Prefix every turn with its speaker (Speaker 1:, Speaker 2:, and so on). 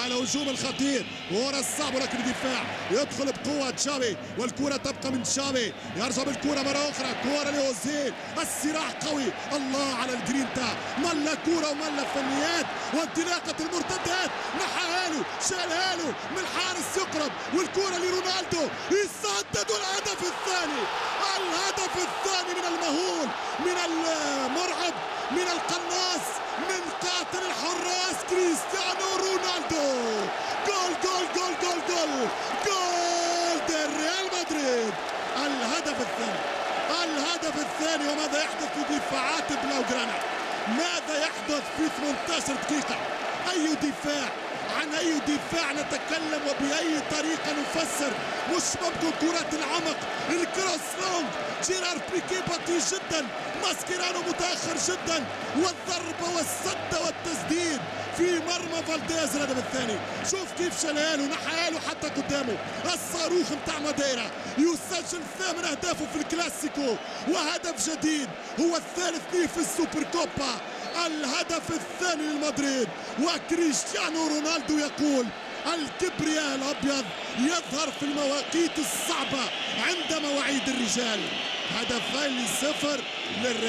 Speaker 1: الهجوم الخطير، كرة الصعبة ولكن الدفاع يدخل بقوة تشافي، والكرة تبقى من تشافي، يرجع بالكرة مرة أخرى، كرة لأوزيل، الصراع قوي، الله على الجرينتا، ملا كرة وملا فنيات، وانطلاقة المرتدات، نحاها له، شالها له من الحارس يقرب، والكرة لرونالدو، يسدد الهدف الثاني، الهدف الثاني من المهول، من المرعب، من القناص، من قاتل الحراس كريستيانو رونالدو. جول جول جول جول جول جول ريال مدريد. الهدف الثاني، الهدف الثاني. وماذا يحدث في دفاعات بلاوغرانا؟ ماذا يحدث في 18 دقيقة؟ أي دفاع، عن أي دفاع نتكلم وبأي طريقة نفسر؟ مش ممكن كرة العمق، الكروس لونج، جيرار بيكي بطيء جدا، ماسكيرانو متأخر جدا، والضربة والسدة والتسديد في مرمى فالديز. الهدف الثاني، شوف كيف شالها له، نحاها له حتى قدامه، الصاروخ نتاع ماديرا، يسجل 8 أهدافه في الكلاسيكو، وهدف جديد هو الثالث ليه في السوبر كوبا. الهدف الثاني للمدريد، وكريستيانو رونالدو يقول الكبرياء الأبيض يظهر في المواقيت الصعبة عند مواعيد الرجال. هدفين لصفر للريال.